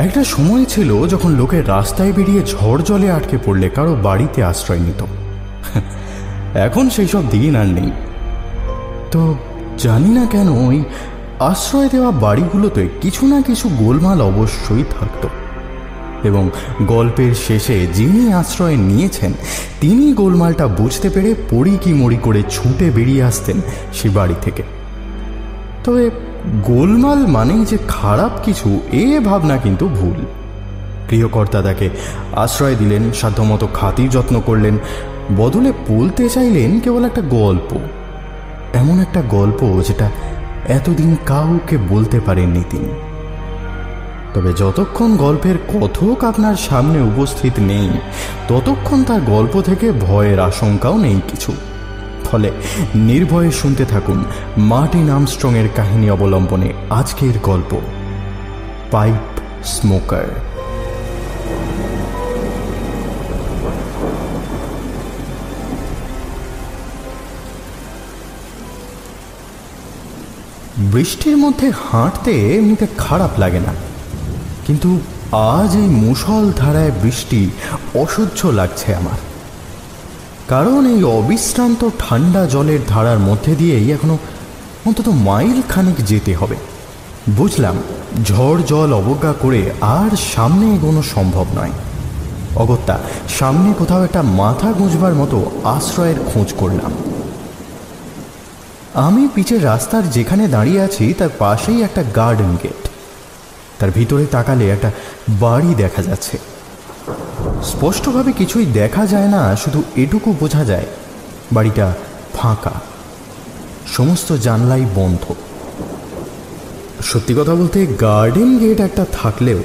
একটা সময় ছিল যখন লোকের রাস্তায় বেরিয়ে ঝড় জলে আটকে পড়লে কারো বাড়িতে আশ্রয় নিত। এখন সেই সব দিন আর নেই। তো জানি না কেন ওই আশ্রয় দেওয়া বাড়িগুলোতে কিছু না কিছু গোলমাল অবশ্যই থাকত, এবং গল্পের শেষে যিনি আশ্রয় নিয়েছেন তিনি গোলমালটা বুঝতে পেরে পড়ি কি মরি করে ছুটে বেরিয়ে আসতেন সে বাড়ি থেকে। তবে গোলমাল মানেই যে খারাপ কিছু, এ ভাবনা কিন্তু ভুল। গৃহকর্তা তাকে আশ্রয় দিলেন, সাধ্যমতো খাতির যত্ন করলেন, বদলে বলতে চাইলেন কেবল একটা গল্প, এমন একটা গল্প যেটা এতদিন কাউকে বলতে পারেননি তিনি। তবে যতক্ষণ গল্পের কথক আপনার সামনে উপস্থিত নেই ততক্ষণ তার গল্প থেকে ভয়ের আশঙ্কাও নেই কিছু। ফলে নির্ভয়ে শুনতে থাকুন মার্টিন আর্মস্ট্রং এর কাহিনী অবলম্বনে আজকের গল্প পাইপ স্মোকার। বৃষ্টির মধ্যে হাঁটতে এমনিতে খারাপ লাগে না, কিন্তু আজ এই মুষলধারায় বৃষ্টি অসহ্য লাগছে আমার। কারণ এই অবিশ্রান্ত ঠান্ডা জলের ধারার মধ্যে দিয়েই এখনো অন্তত মাইল খানিক যেতে হবে। বুঝলাম ঝড় জল অবজ্ঞা করে আর সামনে এগোনো সম্ভব নয়। অগত্যা সামনে কোথাও একটা মাথা গুঁজবার মতো আশ্রয়ের খোঁজ করলাম। আমি পিচের রাস্তার যেখানে দাঁড়িয়ে আছি তার পাশেই একটা গার্ডেন গেট। তার ভিতরে তাকালে একটা বাড়ি দেখা যাচ্ছে। স্পষ্টভাবে কিছুই দেখা যায় না, শুধু এটুকু বোঝা যায় বাড়িটা ফাঁকা, সমস্ত জানলাই বন্ধ। সত্যি কথা বলতে গার্ডেন গেট একটা থাকলেও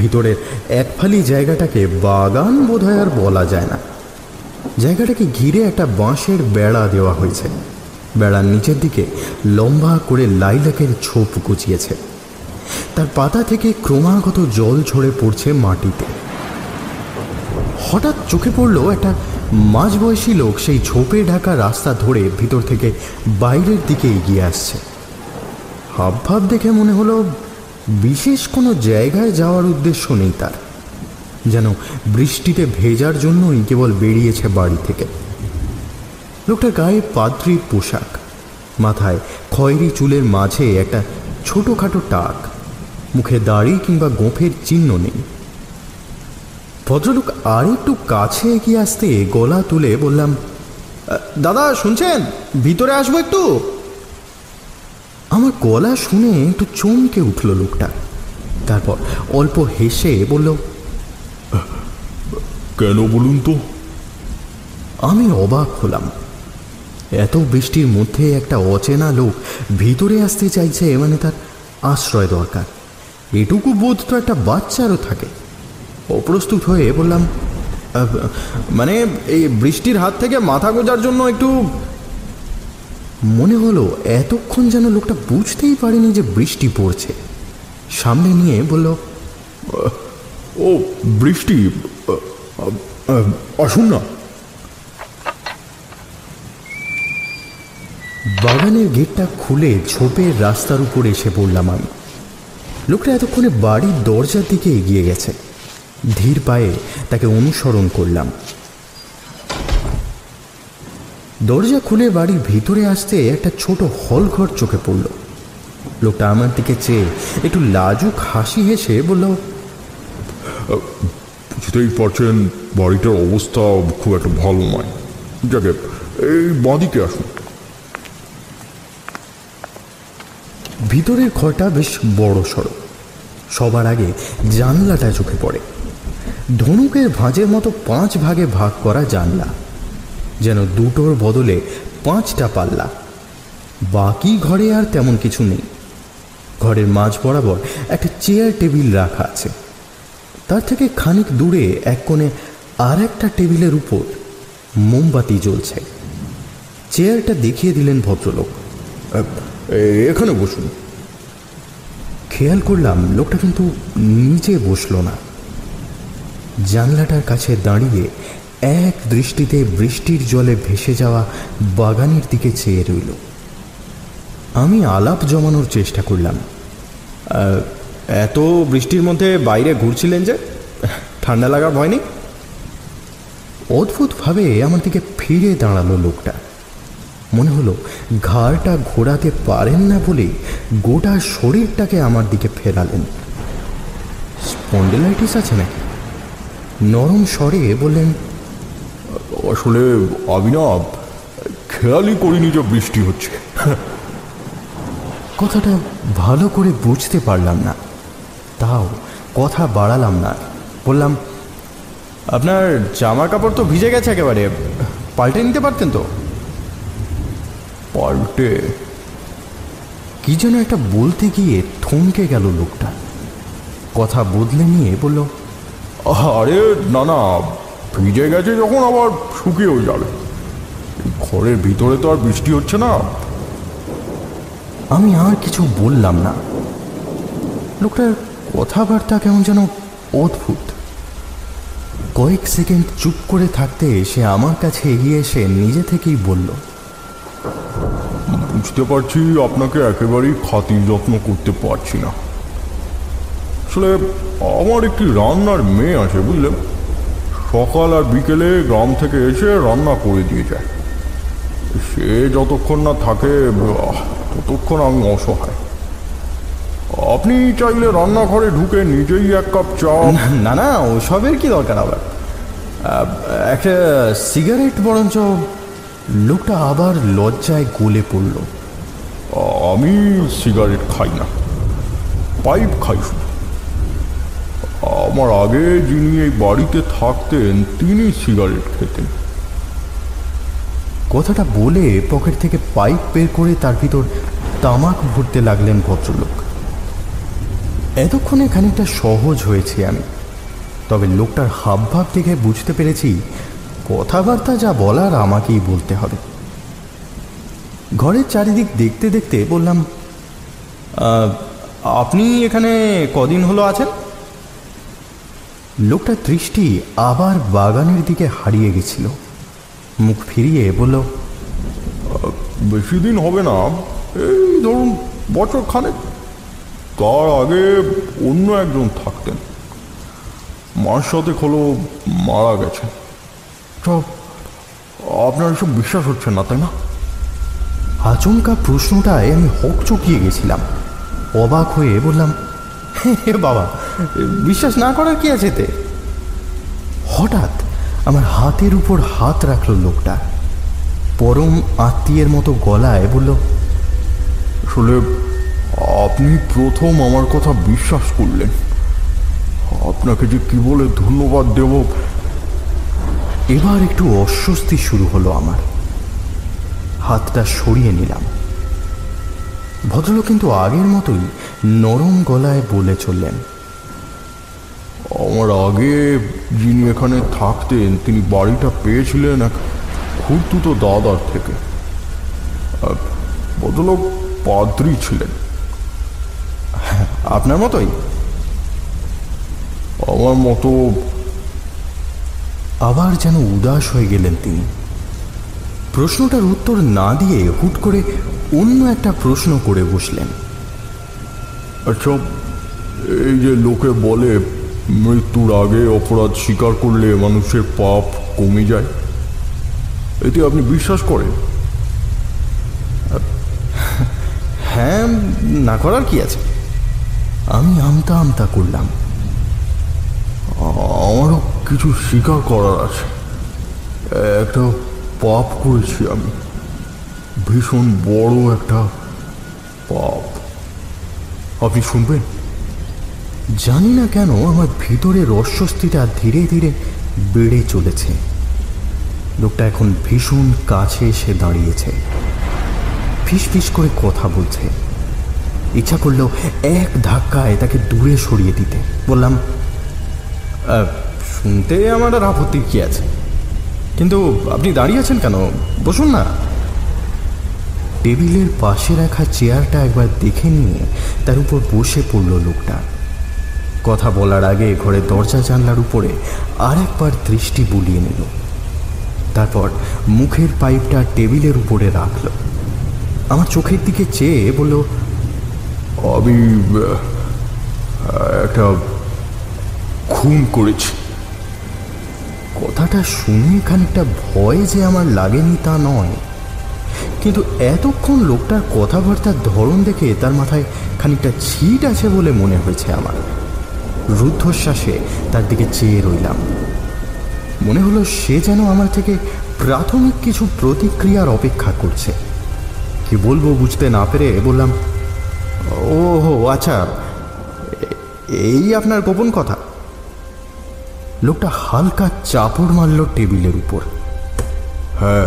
ভিতরের এক ফালি জায়গাটাকে বাগান বোধহয় আর বলা যায় না। জায়গাটাকে ঘিরে একটা বাঁশের বেড়া দেওয়া হয়েছে। বেড়ার নিচের দিকে লম্বা করে লাইলাকের ছোপ গুছিয়েছে। তার পাতা থেকে ক্রমাগত জল ঝরে পড়ছে মাটিতে। হঠাৎ চোখে পড়ল একটা মাঝবয়সী লোক সেই ঝোপে ঢাকা রাস্তা ধরে ভিতর থেকে বাইরের দিকে এগিয়ে আসছে। হাবভাব দেখে মনে হলো বিশেষ কোনো জায়গায় যাওয়ার উদ্দেশ্য নেই তার, যেন বৃষ্টিতে ভেজার জন্যই কেবল বেরিয়েছে বাড়ি থেকে। লোকটার গায়ে পাদ্রীর পোশাক, মাথায় খয়েরি চুলের মাঝে একটা ছোটোখাটো টাক, মুখে দাড়ি কিংবা গোঁফের চিহ্ন নেই। ভদ্রলোক আর একটু কাছে এগিয়ে আসতে গলা তুলে বললাম, দাদা শুনছেন, ভিতরে আসবো একটু? আমার গলা শুনে একটু চমকে উঠল লোকটা। তারপর অল্প হেসে বলল, কেন বলুন তো? আমি অবাক হলাম। এত বৃষ্টির মধ্যে একটা অচেনা লোক ভিতরে আসতে চাইছে, মানে তার আশ্রয় দরকার। এটুকু বোধ তো একটা বাচ্চারও থাকে। অপ্রস্তুত হয়ে বললাম, মানে এই বৃষ্টির হাত থেকে মাথা গোজার জন্য একটু। মনে হলো এতক্ষণ যেন লোকটা বুঝতেই পারেনি যে বৃষ্টি পড়ছে। সামনে নিয়ে বলল, ও বৃষ্টি, আসুন না। বাগানের গেটটা খুলে ঝোপের রাস্তার উপর এসে পড়লাম আমি। লোকটা এতক্ষণে বাড়ির দরজার দিকে এগিয়ে গেছে। ধীর পায়ে তাকে অনুসরণ করলাম। দরজা খুলে বাড়ির ভিতরে আসতে একটা ছোট হল ঘর চোখে পড়ল। লোকটা আমার দিকে চেয়ে একটু লাজুক হাসি হেসে বলল, বুঝতেই পারছেন বাড়িটার অবস্থা খুব একটা ভালো নয়। যাকে এই বাঁদিকে আসুন। ভিতরের ঘরটা বেশ বড় সড়ো। সবার আগে জানলাটা চোখে পড়ে। ধনুকের ভাঁজের মতো 5 ভাগে ভাগ করা জানলা, যেন দুটোর বদলে 5টা পাল্লা। বাকি ঘরে আর তেমন কিছু নেই। ঘরের মাঝ বরাবর একটা চেয়ার টেবিল রাখা আছে। তার থেকে খানিক দূরে এক কোণে আর একটা টেবিলের উপর মোমবাতি জ্বলছে। চেয়ারটা দেখিয়ে দিলেন ভদ্রলোক। এখানে বসুন। খেয়াল করলাম লোকটা কিন্তু নিচে বসল না। জানলাটার কাছে দাঁড়িয়ে এক দৃষ্টিতে বৃষ্টির জলে ভেসে যাওয়া বাগানের দিকে চেয়ে রইল। আমি আলাপ জমানোর চেষ্টা করলাম, এত বৃষ্টির মধ্যে বাইরে ঘুরছিলেন যে, ঠান্ডা লাগার ভয় নেই? অদ্ভুতভাবে আমার দিকে ফিরে দাঁড়ালো লোকটা। মনে হলো ঘাড়টা ঘোরাতে পারেন না বলে গোটা শরীরটাকে আমার দিকে ফেরালেন। স্পন্ডিলাইটিস আছে নাকি? নরম স্বরে বললেন, আসলে অভিনব, খেয়ালই করিনি যে বৃষ্টি হচ্ছে। কথাটা ভালো করে বুঝতে পারলাম না, তাও কথা বাড়ালাম না। বললাম, আপনার জামা কাপড় তো ভিজে গেছে একেবারে, পাল্টে নিতে পারতেন তো। পাল্টে? কি যেন একটা বলতে গিয়ে থমকে গেল লোকটা। কথা বদলে নিয়ে বলল, আরে না না, ভিজে গেছে যখন আবার শুকিয়েও যাবে। ঘরের ভিতরে তো আর বৃষ্টি হচ্ছে না। আমি আর কিছু বললাম না। লোকটার কথাবার্তা কেমন যেন অদ্ভুত। কয়েক সেকেন্ড চুপ করে থাকতে সে আমার কাছে এগিয়ে এসে নিজে থেকেই বলল, বুঝতে পারছি আপনাকে একেবারেই খাতির যত্ন করতে পারছি না। আসলে আমার একটি রান্নার মেয়ে আছে, বুঝলেন। সকাল আর বিকেলে গ্রাম থেকে এসে রান্না করে দিয়ে যায়। সে যতক্ষণ না থাকে ততক্ষণ আমি অসহায়। আপনি চাইলে রান্নাঘরে ঢুকে নিজেই এক কাপ চা। না না, ওসবের কি দরকার আবার? একটা সিগারেট বরঞ্চ। লোকটা আবার লজ্জায় গলে পড়ল। আমি সিগারেট খাই না, পাইপ খাই শুধু। আমার আগে যিনি এই বাড়িতে থাকতেন তিনি সিগারেট খেতেন। কথাটা বলে পকেট থেকে পাইপ বের করে তার ভিতর তামাক ভরতে লাগলেন ভদ্রলোক। এতক্ষণে খানিকটা সহজ হয়েছে আমি, তবে লোকটার হাবভাব দেখে বুঝতে পেরেছি কথাবার্তা যা বলার আমাকেই বলতে হবে। ঘরের চারিদিক দেখতে দেখতে বললাম, আপনি এখানে কদিন হলো আছেন? লোকটার দৃষ্টি আবার বাগানের দিকে হারিয়ে গেছিল। মুখ ফিরিয়ে বলল, বেশি দিন হবে না, এই ধরুন বছর খানেক। তার আগে অন্য একজন থাকতেন, মাস সাথে হলো মারা গেছে। সব আপনার এসব বিশ্বাস হচ্ছে না, তাই না? আচমকা প্রশ্নটায় আমি হকচকিয়ে গেছিলাম। অবাক হয়ে বললাম, হে বাবা, বিশ্বাস না করার কি আছে এতে? হঠাৎ আমার হাতের উপর হাত রাখলো লোকটা, পরম আত্মীয়ের মতো গলায় বলল, আসলে আপনি প্রথম আমার কথা বিশ্বাস করলেন। আপনাকে যে কি বলে ধন্যবাদ দেব। এবার একটু অস্বস্তি শুরু হলো আমার। হাতটা সরিয়ে নিলাম। ভদ্রলোক কিন্তু আগের মতোই নরম গলায় বলে চললেন, আমার আগে যিনি এখানে থাকতেন তিনি বাড়িটা পেয়েছিলেন এক খুড়তুতো দাদার থেকে। ভদ্রলোক পাদ্রী ছিলেন। আপনার মতোই? আমার মতো। আবার যেন উদাস হয়ে গেলেন তিনি। প্রশ্নটার উত্তর না দিয়ে হুট করে অন্য একটা প্রশ্ন করে বসলেন। আচ্ছা, এই যে লোকে বলে মৃত্যুর আগে অপরাধ স্বীকার করলে মানুষের পাপ কমে যায়, এতে আপনি বিশ্বাস করেন? হ্যাঁ, না করার কি আছে? আমি আমতা আমতা করলাম। আমারও কিছু স্বীকার করার আছে। একটা পাপ করেছি আমি, ভীষণ বড় একটা পাপ। আপনি শুনবেন? জানি না কেন আমার ভিতরের অস্বস্তিটা ধীরে ধীরে বেড়ে চলেছে। লোকটা এখন ভীষণ কাছে এসে দাঁড়িয়েছে, ফিস ফিস করে কথা বলছে। ইচ্ছা করলো এক ধাক্কায় তাকে দূরে সরিয়ে দিতে। বললাম, শুনতে আমার আর আপত্তির কি আছে, কিন্তু আপনি দাঁড়িয়ে আছেন কেন? বসুন না। টেবিলের পাশে রাখা চেয়ারটা একবার দেখে নিয়ে তার উপর বসে পড়ল লোকটা। কথা বলার আগে ঘরের দরজা জানলার উপরে আর একবার দৃষ্টি বুলিয়ে নিল। তারপর মুখের পাইপটা টেবিলের উপরে রাখল। আমার চোখের দিকে চেয়ে বলল, একটা খুন করেছি। কথাটা শুনে খানিকটা ভয় যে আমার লাগেনি তা নয়, কিন্তু এতক্ষণ লোকটার কথাবার্তার ধরন দেখে তার মাথায় খানিকটা ছিট আছে বলে মনে হয়েছে আমার। রুদ্ধশ্বাসে তার দিকে চেয়ে রইলাম। মনে হলো সে যেন আমার থেকে প্রাথমিক কিছু প্রতিক্রিয়ার অপেক্ষা করছে। কি বলবো বুঝতে না পেরে বললাম, ও আচ্ছা, এই আপনার গোপন কথা? লোকটা হালকা চাপড় মারল টেবিলের উপর। হ্যাঁ,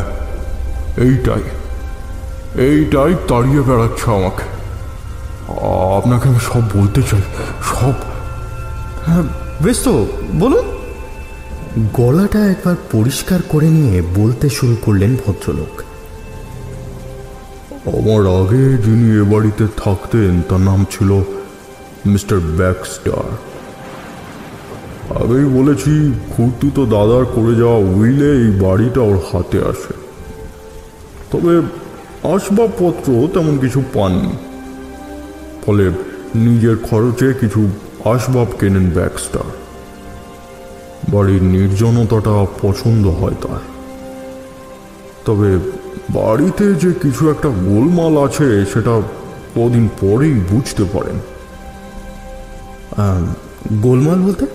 এইটাই তাড়িয়ে বেড়াচ্ছে আমাকে। আপনাকে আমি সব বলতে চাই, সব। হ্যাঁ বেশ, তো বলুন। গলাটা একবার পরিষ্কার করে নিয়ে বলতে শুরু করলেন ভদ্রলোক। আমার আগে যিনি এ বাড়িতে থাকতেন তার নাম ছিল মিস্টার ব্যাক্সটার। আগেই বলেছি, খুড়তুতো দাদার করে যাওয়া উইলে এই বাড়িটা ওর হাতে আসে। তবে আসবাবপত্র তেমন কিছু পাননি, ফলে নিজের খরচে কিছু আসবাব কেনেন ব্যাক্সটার। বাড়ির নির্জনতাটা পছন্দ হয় তার। তবে বাড়িতে যে কিছু একটা গোলমাল আছে সেটা কদিন পরেই বুঝতে পারেন। গোলমাল বলতে?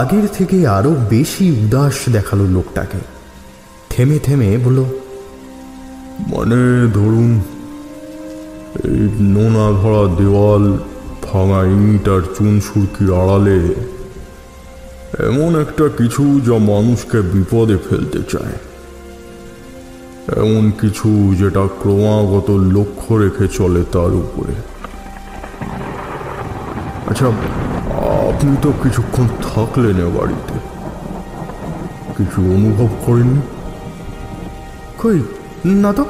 আগের থেকে আরো বেশি উদাস দেখালো লোকটাকে। থেমে থেমে বলল, মানে ধরুন, এই নোনা ধরা দেওয়াল, ভাঙা ইট আর চুন সুরকির আড়ালে এমন একটা কিছু যা মানুষকে বিপদে ফেলতে চায়। এমন কিছু যেটা ক্রমাগত লক্ষ্য রেখে চলে তার উপরে। আচ্ছা, আপনি তো কিছুক্ষণ থাকলেন এ বাড়িতে, কিছু অনুভব করেননি? কই না তো।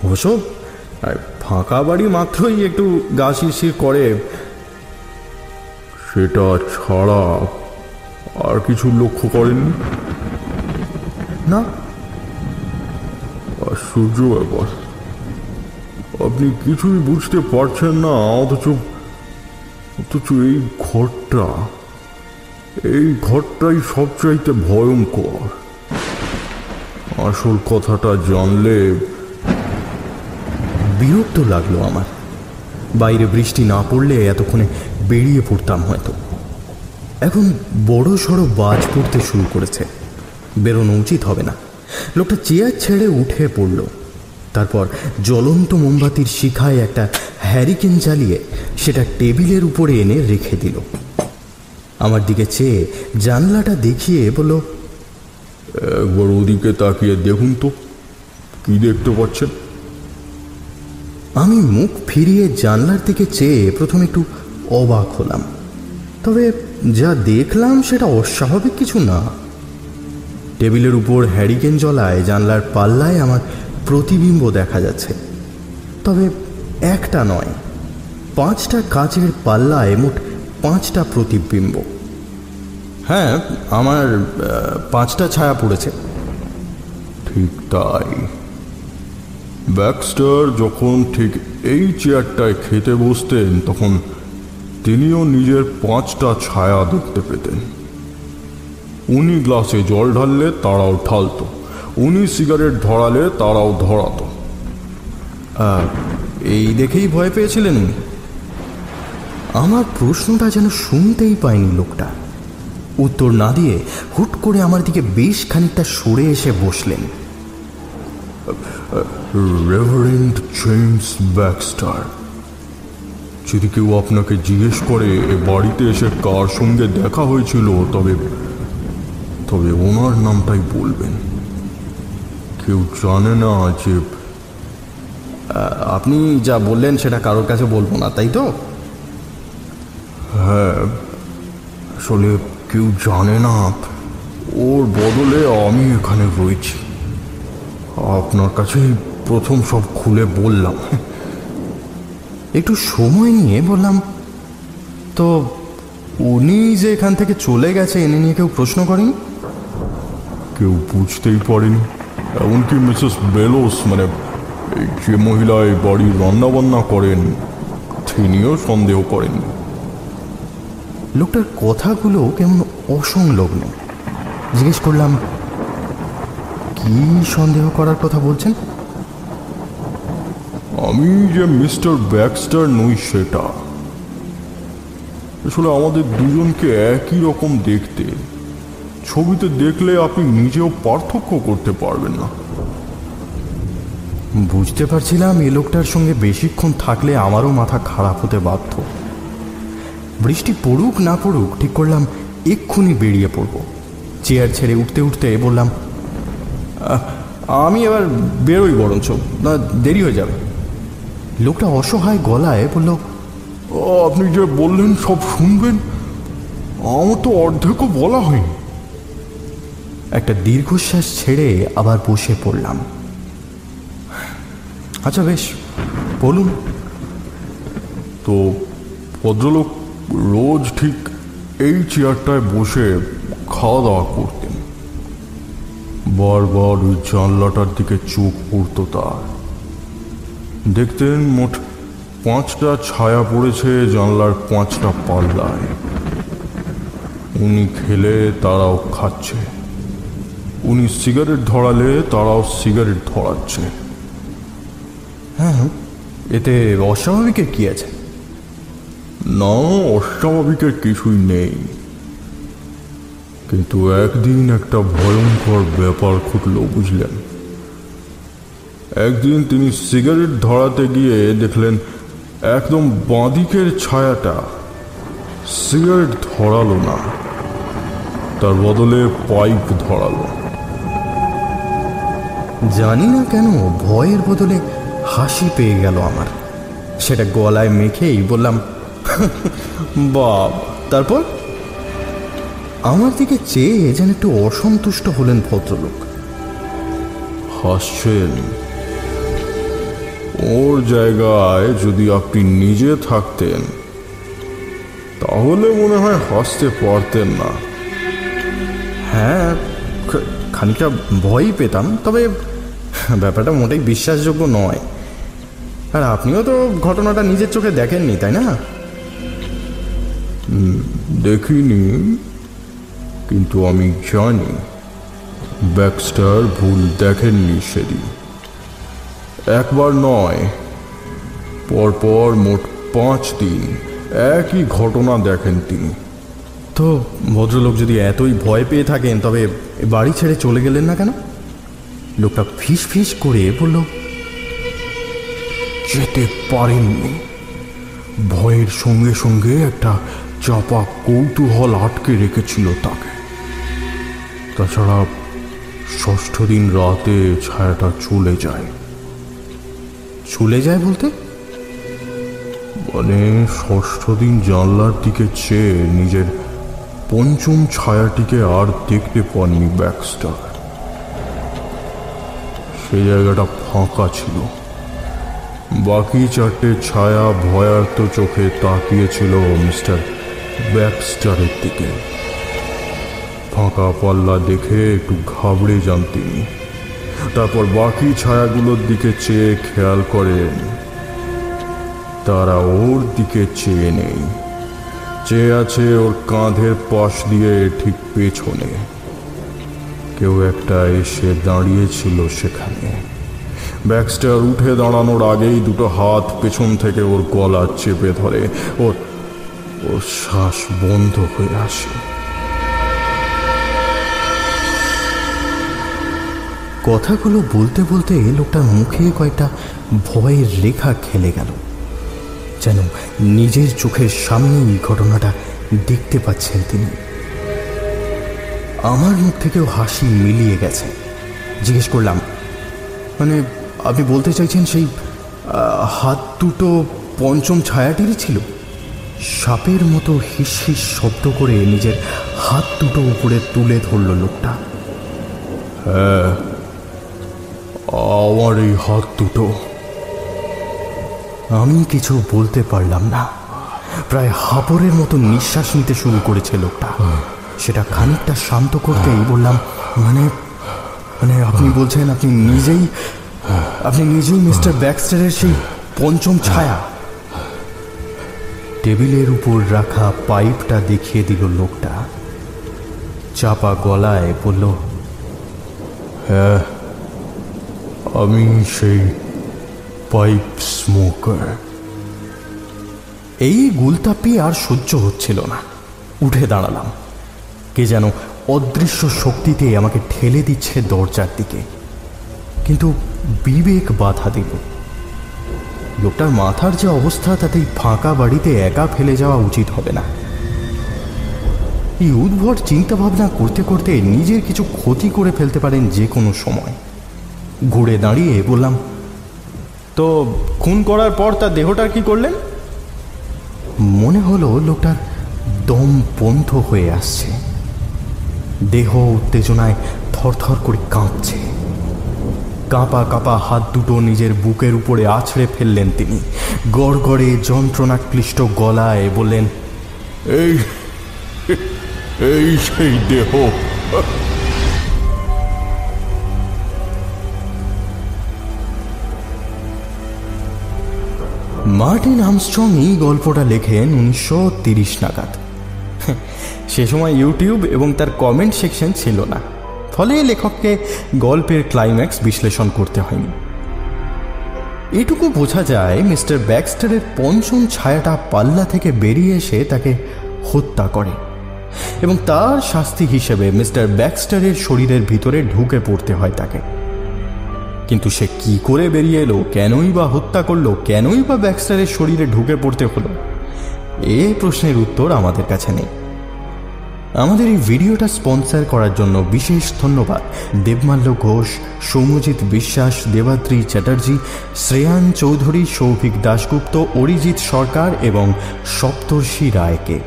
অবশ্য ফাঁকা বাড়ি মাত্রই একটু গা শিরশির করে। সেটা ছাড়া আর কিছু লক্ষ্য করেননি? না। আশ্চর্য ব্যাপার, আপনি কিছুই বুঝতে পারছেন না, অথচ এই ঘরটাই সবচাইতে ভয়ঙ্কর। আসল কথাটা জানলে। বিরক্ত লাগলো আমার। বাইরে বৃষ্টি না পড়লে এতক্ষণে বেরিয়ে পড়তাম হয়তো। এখন বড় সড়ো বাজ পড়তে শুরু করেছে, বেরোনো উচিত হবে না। লোকটা চেয়ার ছেড়ে উঠে পড়ল। তারপর জ্বলন্ত মোমবাতির শিখায় একটা হ্যারিকেন জ্বালিয়ে সেটা টেবিলের উপরে এনে রেখে দিল। আমার দিকে চেয়ে জানলাটা দেখিয়ে বলল, একবার ওদিকে তাকিয়ে দেখুন তো, কি দেখতে পাচ্ছেন? আমি মুখ ফিরিয়ে জানলার দিকে চেয়ে প্রথমে একটু অবাক হলাম। তবে যা দেখলাম সেটা অস্বাভাবিক কিছু না। টেবিলের উপর হ্যারিকেন জ্বলায় জানলার পাল্লায় আমার প্রতিবিম্ব দেখা যাচ্ছে। তবে একটা নয়, 5টা কাচের পাল্লায় মোট 5টা প্রতিবিম্ব। হ্যাঁ, আমার 5টা ছায়া পড়েছে। ঠিক তাই। ব্যাক্সটার যখন ঠিক এই চেয়ারটায় খেতে বসতেন তখন তিনিও নিজের 5টা ছায়া দেখতে পেতেন। উনি গ্লাসে জল ঢাললে তারাও ঢালত, উনি সিগারেট ধরালে তারাও ধরাত। এই দেখেই ভয় পেয়েছিলেন উনি? আমার প্রশ্নটা যেন শুনতেই পায়নি লোকটা। উত্তর না দিয়ে হুট করে আমার দিকে বেশ খানিকটা সরে এসে বসলেন। রেভারেন্ড জেমস ব্যাক্সটার, যদি কেউ আপনাকে জিজ্ঞেস করে এ বাড়িতে এসে কার সঙ্গে দেখা হয়েছিল, তবে ওনার নামটাই বলবেন। কেউ জানে না যে। আপনি যা বললেন সেটা কারোর কাছে বলবো না, তাই তো? হ্যাঁ, আসলে কেউ জানে না ওর বদলে আমি এখানে রয়েছি। আপনার কাছেই প্রথম সব খুলে বললাম। একটু সময় নিয়ে বললাম, তো উনি যে এখান থেকে চলে গেছে এনে নিয়ে কেউ প্রশ্ন করেনি? কেউ বুঝতেই পারেনি, এমনকি মিসেস বেলোস, মানে যে মহিলা এই বাড়ির রান্নাবান্না করেন, তিনিও সন্দেহ করেননি। লোকটার কথাগুলো কেমন অসংলগ্ন। জিজ্ঞেস করলাম, কি সন্দেহ করার কথা বলছেন? আমি যে মিস্টার ব্যাক্সটার নই সেটা। আসলে আমাদের দুজনকে একই রকম দেখতে। ছবিতে দেখলে আপনি নিজেও পার্থক্য করতে পারবেন না। বুঝতে পারছিলাম এ লোকটার সঙ্গে বেশিক্ষণ থাকলে আমারও মাথা খারাপ হতে বাধ্য। বৃষ্টি পড়ুক না পড়ুক ঠিক করলাম এক্ষুনি বেরিয়ে পড়ব। চেয়ার ছেড়ে উঠতে উঠতে বললাম, আমি এবার বেরোই, বরঞ্চ না দেরি হয়ে যাবে। লোকটা অসহায় গলায় বলল, আপনি যে বললেন সব শুনবেন, আমার তো অর্ধেকও বলা হয়নি। একটা দীর্ঘশ্বাস ছেড়ে আবার বসে পড়লাম। আচ্ছা বেশ, বলুন। তো ভদ্রলোক রোজ ঠিক এই চেয়ারটায় বসে খাওয়া দাওয়া করতেন। বারবার ওই জানলাটার দিকে চোখ পড়ত তার। দেখতেন মোট 5টা ছায়া পড়েছে জানলার 5টা পাল্লায়। উনি খেলে তারাও খাচ্ছে, উনি সিগারেট ধরালে তারাও সিগারেট ধরাচ্ছে। হ্যাঁ, এতে অস্বাভাবিকের কি আছে? না, অস্বাভাবিকের কিছুই নেই, কিন্তু একদিন একটা ভয়ঙ্কর ব্যাপার ঘটল, বুঝলেন। একদিন তিনি সিগারেট ধরাতে গিয়ে দেখলেন একদম বাঁদিকের ছায়াটা সিগারেট ধরালো না, তার বদলে পাইপ ধরালো। জানি না কেন ভয়ের বদলে হাসি পেয়ে গেল আমার। সেটা গলায় মেখেই বললাম, বাব। তারপর আমার দিকে চেয়ে যেন একটু অসন্তুষ্ট হলেন ভদ্রলোক। হাসছেন? ওর জায়গায় যদি আপনি নিজে থাকতেন তাহলে মনে হয় হাসতে পারতেন না। হ্যাঁ, খানিকটা ভয়ই পেতাম, তবে ব্যাপারটা মোটেই বিশ্বাসযোগ্য নয়। আর আপনিও তো ঘটনাটা নিজের চোখে দেখেননি, তাই না? দেখিনি, কিন্তু আমি জানি ব্যাক্সটার ভুল দেখেননি সেদিন। একবার নয়, পরপর মোট 5 দিন একই ঘটনা দেখেন তিনি। তো ভদ্রলোক যদি এতই ভয় পেয়ে থাকেন তবে বাড়ি ছেড়ে চলে গেলেন না কেন? লোকটা ফিস ফিস করে বলল, যেতে পারেননি। ভয়ের সঙ্গে সঙ্গে একটা চাপা কৌতূহল আটকে রেখেছিল তাকে। তাছাড়া 6ষ্ঠ দিন রাতে ছায়াটা চলে যায়। চলে যায় বলতে? মানে 6ষ্ঠ দিন জানলার দিকে চেয়ে নিজের 5ম ছায়াটিকে আর দেখতে পাননি ব্যাক্সটার। সেই জায়গাটা ফাঁকা ছিল। বাকি 4টে ছায়া ভয়ার্ত চোখে তাকিয়েছিল মিস্টার ব্যাক্সটারের দিকে। ফাঁকা পাল্লা দেখে একটু ঘাবড়ে যান তিনি। তারপর বাকি ছায়াগুলোর দিকে চেয়ে খেয়াল করেন তারা ওর দিকে চেয়ে নেই, চেয়ে আছে ওর কাঁধের পাশ দিয়ে ঠিক পেছনে। কেউ একটা এসে দাঁড়িয়েছিল সেখানে। ব্যাক্সটার উঠে দাঁড়ানোর আগেই 2টো হাত পেছন থেকে ওর গলা চেপে ধরে। ওর শ্বাস বন্ধ হয়ে আসে। কথাগুলো বলতে বলতে লোকটার মুখে কয়েকটা ভয়ের রেখা খেলে গেল, যেন নিজের চোখের সামনেই ঘটনাটা দেখতে পাচ্ছেন তিনি। আমার মুখ থেকেও হাসি মিলিয়ে গেছে। জিজ্ঞেস করলাম, মানে আপনি বলতে চাইছেন সেই হাত দুটো 5ম ছায়াটিরই ছিল? সাপের মতো হিস হিস শব্দ করে নিজের হাত দুটো উপরে তুলে ধরল লোকটা। হ্যাঁ, আমার এই হাত দুটো। আমি কিছু বলতে পারলাম না। প্রায় হাঁপড়ের মতো নিঃশ্বাস নিতে শুরু করেছে লোকটা। সেটা খানিকটা শান্ত করতেই বললাম, মানে মানে আপনি বলছেন আপনি নিজেই মিস্টার ব্যাক্সটারের সেই 5ম ছায়া? টেবিলের উপর রাখা পাইপটা দেখিয়ে দিল লোকটা। চাপা গলায় বলল, হ্যাঁ, আমি সেই পাইপ স্মোকার। এই গুলতাপি আর সহ্য হচ্ছিল না। উঠে দাঁড়ালাম। কে যেন অদৃশ্য শক্তিতে আমাকে ঠেলে দিচ্ছে দরজার দিকে, কিন্তু বিবেক বাধা দিল। লোকটার মাথার যে অবস্থা, তাতেই ফাঁকা বাড়িতে একা ফেলে যাওয়া উচিত হবে না। এই উদ্ভট চিন্তা ভাবনা করতে করতে নিজের কিছু ক্ষতি করে ফেলতে পারেন যে কোনো সময়। ঘুরে দাঁড়িয়ে বললাম, তো খুন করার পর তার দেহটার কি করলেন? মনে হলো লোকটার দম বন্ধ হয়ে আসছে। দেহ উত্তেজনায় থরথর করে কাঁপছে। কাঁপা কাঁপা হাত দুটো নিজের বুকের উপরে আছড়ে ফেললেন তিনি। গড়গড়ে যন্ত্রণাক্লিষ্ট গলায় বললেন, এই সেই দেহ। মার্টিন আর্মস্ট্রং এই গল্পটা লেখেন 1930 নাগাদ। সে সময় ইউটিউব এবং তার কমেন্ট সেকশন ছিল না, ফলে লেখককে গল্পের ক্লাইম্যাক্স বিশ্লেষণ করতে হয়নি। এটুকু বোঝা যায়, মিস্টার ব্যাক্সটারের পঞ্চম ছায়াটা পাল্লা থেকে বেরিয়ে এসে তাকে হত্যা করে এবং তার শাস্তি হিসেবে মিস্টার ব্যাক্সটারের শরীরের ভিতরে ঢুকে পড়তে হয় তাকে। কিন্তু সে কি করে বেরিয়ে এলো, কেনই বা হত্যা করলো, কেনই বা ব্যাক্সটারের শরীরে ঢুকে পড়তে হলো, এই প্রশ্নের উত্তর আমাদের কাছে নেই। আমাদের এই ভিডিওটা স্পন্সর করার জন্য বিশেষ ধন্যবাদ দেবমাল্য ঘোষ, সৌম্যজিৎ বিশ্বাস, দেবাদ্রি চ্যাটার্জি, শ্রেয়ান চৌধুরী, সৌভিক দাশগুপ্ত, অরিজিৎ সরকার এবং সপ্তর্ষি রায়কে।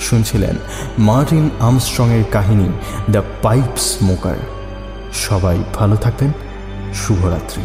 শুনছিলেন মার্টিন আর্মস্ট্রংয়ের কাহিনী দ্য পাইপ স্মোকার। সবাই ভালো থাকবেন। শুভরাত্রি।